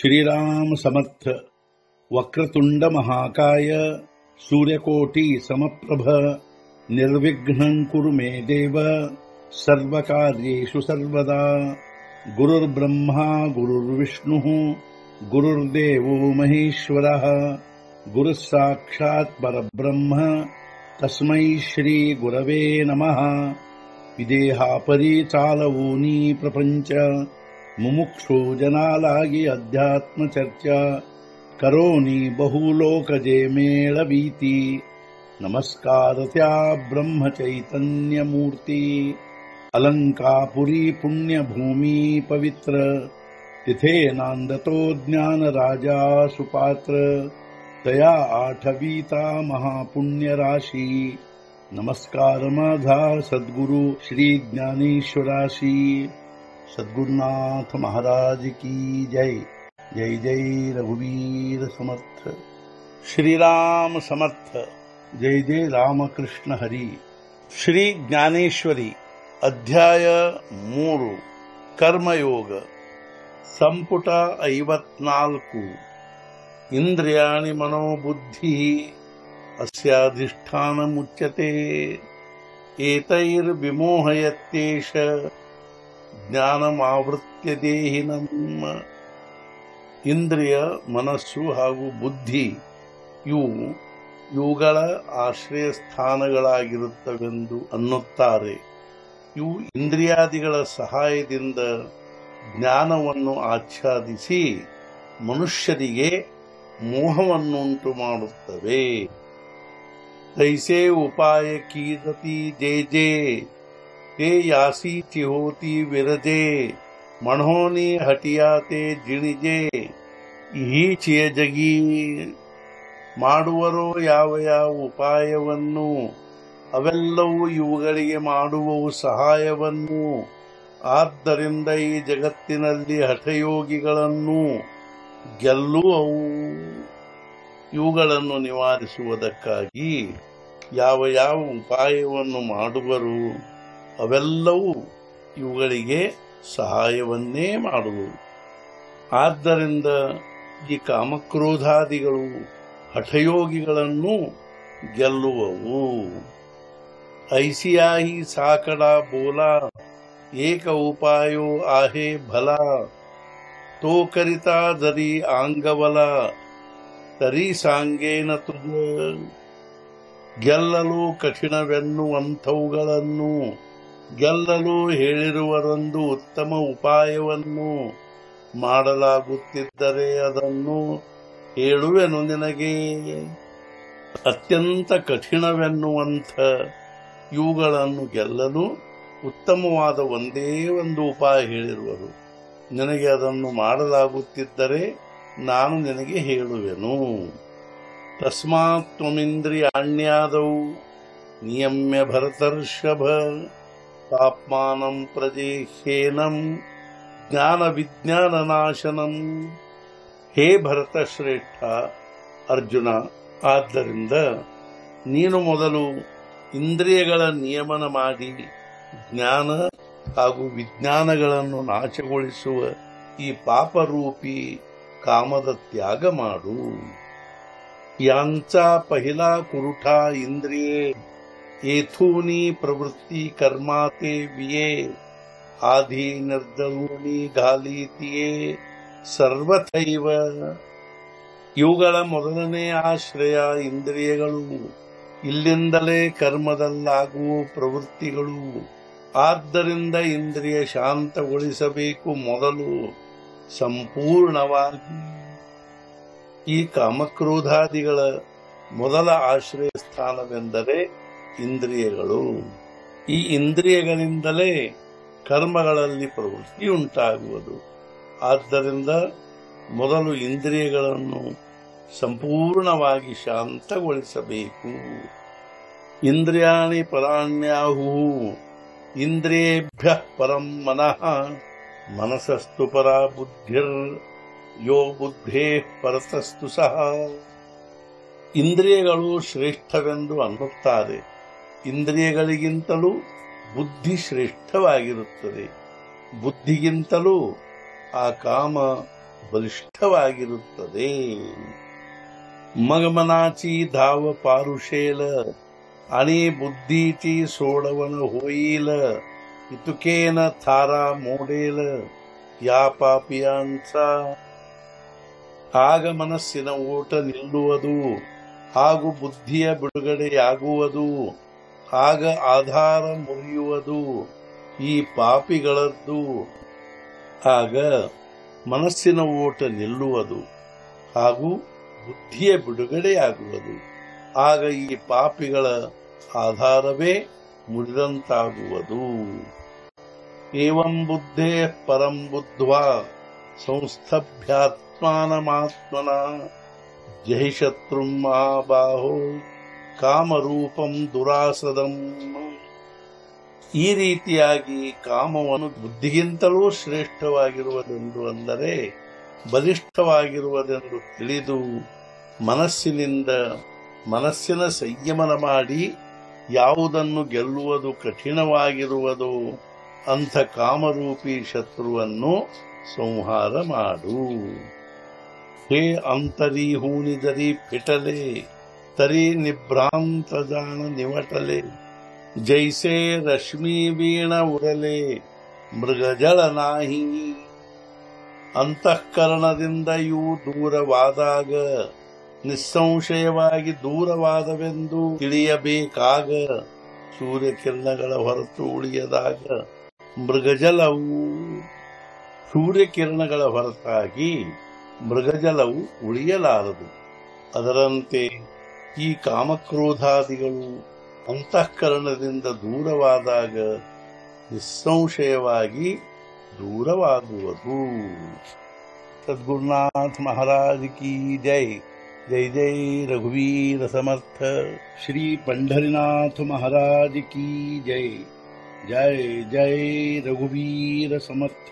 श्रीराम समर्थ। वक्रतुंड महाकाय सूर्यकोटि समप्रभ निर्विघ्नं कुरु मे देव सर्वकार्येषु सर्वदा। गुरुर्ब्रह्मा गुरुर्विष्णुः गुरुर्देवो महेश्वरः गुरुः साक्षात् परब्रह्म तस्मै श्री गुरवे नमः। विदेहापरि चालवूनी प्रपंच मुमुक्षु जनालागी अध्यात्म चर्चा करोनी बहुलोकजे मेळवीती। नमस्कार त्या ब्रह्म चैतन्य मूर्ती अलंकापुरी पुण्यभूमी पवित्र तिथे नांदतो ज्ञान राजा सुपात्र तया आठवीता महापुण्य राशी। नमस्कार माझा सद्गुरु श्री ज्ञानेश्वराशी। सद्गुरुनाथ महाराज की जय। जय जय रघुवीर समर्थ। श्रीराम समर्थ। जय जय रामकृष्ण हरी। श्री ज्ञानेश्वरी अध्याय 3 कर्मयोग ಸಂಪುಟ 54 ಇಂದ್ರಿಯಾಣಿ ಮನೋಬುದ್ಧಿ ಅಸ್ಯಾಧಿಷ್ಠಾನಮುಚ್ಯತೆ ಏತೈರ್ವಿಮೋಹಯತ್ಯೇಷ ಜ್ಞಾನಮಾವೃತ್ಯ ದೇಹಿನಂ। ಇಂದ್ರಿಯ ಮನಸ್ಸು ಹಾಗೂ ಬುದ್ಧಿ ಇವುಗಳ ಆಶ್ರಯ ಸ್ಥಾನಗಳಾಗಿರುತ್ತವೆಂದು ಅನ್ನುತ್ತಾರೆ. ಇವು ಇಂದ್ರಿಯಾದಿಗಳ ಸಹಾಯದಿಂದ ಜ್ಞಾನವನ್ನು ಆಚ್ಛಾದಿಸಿ ಮನುಷ್ಯರಿಗೆ ಮೋಹವನ್ನುಂಟು ಮಾಡುತ್ತವೆ. ತೈಸೇ ಉಪಾಯ ಕೀದತಿ ಜೇ ಜೇ ते यासी चिहोती विरजे मणहोनी हटियाते जिಣಿಜೆ ಈಚಿಯ ಜಗಿ। ಮಾಡುವರೋ ಯಾವ ಯಾವ ಉಪಾಯವನ್ನು ಅವೆಲ್ಲವೂ ಇವುಗಳಿಗೆ ಮಾಡುವವು ಸಹಾಯವನ್ನು. ಆದ್ದರಿಂದ ಈ ಜಗತ್ತಿನಲ್ಲಿ ಹಠಯೋಗಿಗಳನ್ನು ಗೆಲ್ಲುವವು. ಇವುಗಳನ್ನು ನಿವಾರಿಸುವುದಕ್ಕಾಗಿ ಯಾವ ಯಾವ ಉಪಾಯವನ್ನು ಮಾಡುವರು ಅವೆಲ್ಲವೂ ಇವುಗಳಿಗೆ ಸಹಾಯವನ್ನೇ ಮಾಡುವವು. ಆದ್ದರಿಂದ ಈ ಕಾಮಕ್ರೋಧಾದಿಗಳು ಹಠಯೋಗಿಗಳನ್ನು ಗೆಲ್ಲುವವು. ಐಸಿಯಾಹಿ ಸಾಕಡ ಬೋಲಾ ಏಕ ಉಪಾಯೋ ಆಹೆ ಭಲ ತೋ ಕರಿತಾ ಜರಿ ಆಂಗವಲ ತರಿ ಸಾಂಗೇನ ತುಜ. ಗೆಲ್ಲಲು ಕಠಿಣವೆನ್ನುವಂಥವುಗಳನ್ನು ಗೆಲ್ಲಲು ಹೇಳಿರುವರೊಂದು ಉತ್ತಮ ಉಪಾಯವನ್ನು ಮಾಡಲಾಗುತ್ತಿದ್ದರೆ ಅದನ್ನು ಹೇಳುವೆನು ನಿನಗೆ. ಅತ್ಯಂತ ಕಠಿಣವೆನ್ನುವಂಥ ಇವುಗಳನ್ನು ಗೆಲ್ಲಲು ಉತ್ತಮವಾದ ಒಂದೇ ಒಂದು ಉಪಾಯ ಹೇಳಿರುವರು. ನಿನಗೆ ಅದನ್ನು ಮಾಡಲಾಗುತ್ತಿದ್ದರೆ ನಾನು ನಿನಗೆ ಹೇಳುವೆನು. ತಸ್ಮಾತ್ ತ್ವಮಿಂದ್ರಿಯಾಣ್ಯಾದೌ ನಿಯಮ್ಯ ಭರತರ್ಷಭ ಪಾಪ್ಮಾನಂ ಪ್ರಜೇಹ್ಯೇನಂ ಜ್ಞಾನ ವಿಜ್ಞಾನ ನಾಶನಂ. ಹೇ ಭರತ ಶ್ರೇಷ್ಠ ಅರ್ಜುನ, ಆದ್ದರಿಂದ ನೀನು ಮೊದಲು ಇಂದ್ರಿಯಗಳ ನಿಯಮನ ಮಾಡಿ ಜ್ಞಾನ ಹಾಗೂ ವಿಜ್ಞಾನಗಳನ್ನು ನಾಶಗೊಳಿಸುವ ಈ ಪಾಪರೂಪಿ ಕಾಮದ ತ್ಯಾಗ ಮಾಡು. ಯಾಂಚಾ पहिला कुरुठा इंद्रिये येथूनी प्रवृत्ति कर्माते विये आधी निर्दलूनी घालीतिये ಸರ್ವಥೈವ. ಇವುಗಳ ಮೊದಲನೇ ಆಶ್ರಯ ಇಂದ್ರಿಯಗಳು. ಇಲ್ಲಿಂದಲೇ ಕರ್ಮದಲ್ಲಾಗುವ ಪ್ರವೃತ್ತಿಗಳು. ಆದ್ದರಿಂದ ಇಂದ್ರಿಯ ಶಾಂತಗೊಳಿಸಬೇಕು ಮೊದಲು ಸಂಪೂರ್ಣವಾಗಿ. ಈ ಕಾಮಕ್ರೋಧಾದಿಗಳ ಮೊದಲ ಆಶ್ರಯ ಸ್ಥಾನವೆಂದರೆ ಇಂದ್ರಿಯಗಳು. ಈ ಇಂದ್ರಿಯಗಳಿಂದಲೇ ಕರ್ಮಗಳಲ್ಲಿ ಪ್ರವೃತ್ತಿ ಉಂಟಾಗುವುದು. ಆದ್ದರಿಂದ ಮೊದಲು ಇಂದ್ರಿಯಗಳನ್ನು ಸಂಪೂರ್ಣವಾಗಿ ಶಾಂತಗೊಳಿಸಬೇಕು. ಇಂದ್ರಿಯಾಣಿ ಪರಾಣ್ಯಾಹು ಇಂದ್ರಿಯೇಭ್ಯಃ ಪರಂ ಮನಃ ಮನಸಸ್ತು ಪರಾ ಬುದ್ಧಿರ್ ಯೋ ಬುದ್ಧೇ ಪರತಸ್ತು ಸಹ. ಇಂದ್ರಿಯಗಳು ಶ್ರೇಷ್ಠವೆಂದು ಅನ್ನುತ್ತಾರೆ. ಇಂದ್ರಿಯಗಳಿಗಿಂತಲೂ ಬುದ್ಧಿ ಶ್ರೇಷ್ಠವಾಗಿರುತ್ತದೆ. ಬುದ್ಧಿಗಿಂತಲೂ ಆ ಕಾಮ ಬಲಿಷ್ಠವಾಗಿರುತ್ತದೆ. मगमनाची धाव पारुशेल आणि बुद्धीची सोडवण होईल. इतुकेन थारा मोडेल या ಪಾಪಿಯಾಂचा. ಆಗ ಮನಸ್ಸಿನ ಓಟ ನಿಲ್ಲುವುದು, ಹಾಗೂ ಬುದ್ಧಿಯ ಬಿಡುಗಡೆಯಾಗುವುದು. ಆಗ ಆಧಾರ ಮುರಿಯುವುದು ಈ ಪಾಪಿಗಳದ್ದು. ಆಗ ಮನಸ್ಸಿನ ಓಟ ನಿಲ್ಲುವುದು, ಹಾಗೂ ಬುದ್ಧಿಯ ಬಿಡುಗಡೆಯಾಗುವುದು. ಆಗ ಈ ಪಾಪಿಗಳ ಆಧಾರವೇ ಮುರಿದಂತಾಗುವುದು. ಏವಂ ಬುದ್ಧೇ ಪರಂ ಬುದ್ಧ್ವಾ ಸಂಸ್ಥಭ್ಯಾತ್ಮಾನಮಾತ್ಮನ ಜಹಿ ಶತ್ರುಂ ಮಹಾಬಾಹೋ ಕಾಮರೂಪಂ ದುರಾಸದಂ. ಈ ರೀತಿಯಾಗಿ ಕಾಮವನ್ನು ಬುದ್ಧಿಗಿಂತಲೂ ಶ್ರೇಷ್ಠವಾಗಿರುವುದೆಂದು ಅಂದರೆ ಬಲಿಷ್ಠವಾಗಿರುವುದೆಂದು ತಿಳಿದು ಮನಸ್ಸಿನ ಸಂಯಮನ ಮಾಡಿ ಯಾವುದನ್ನು ಗೆಲ್ಲುವುದು ಕಠಿಣವಾಗಿರುವುದೋ ಅಂಥ ಕಾಮರೂಪಿ ಶತ್ರುವನ್ನು ಸಂಹಾರ ಮಾಡು. ಹೇ ಅಂತರಿ ಹೂಣಿದರಿ ಪಿಟಲೆ ತರಿ ನಿಭ್ರಾಂತ ಜಾಣ ನಿವಟಲೆ. ಜೈಸೆ ರಶ್ಮಿ ವೀಣ ಉರಲೆ ಮೃಗಜಳ ನಾಹಿ. ಅಂತಃಕರಣದಿಂದ ಇವು ದೂರವಾದಾಗ, ನಿಸ್ಸಂಶಯವಾಗಿ ದೂರವಾದವೆಂದು ತಿಳಿಯಬೇಕಾಗ, ಸೂರ್ಯಕಿರಣಗಳ ಹೊರತು ಉಳಿಯದಾಗ ಮೃಗಜಲವು, ಸೂರ್ಯಕಿರಣಗಳ ಹೊರತಾಗಿ ಮೃಗಜಲವು ಉಳಿಯಲಾರದು. ಅದರಂತೆ ಈ ಕಾಮಕ್ರೋಧಾದಿಗಳು ಅಂತಃಕರಣದಿಂದ ದೂರವಾದಾಗ ನಿಸ್ಸಂಶಯವಾಗಿ दूरवागुवधु. सद्गुरुनाथ महाराज की जय. जय जय रघुवीर समर्थ. श्री पंढरीनाथ महाराज की जय. जय जय रघुवीर समर्थ.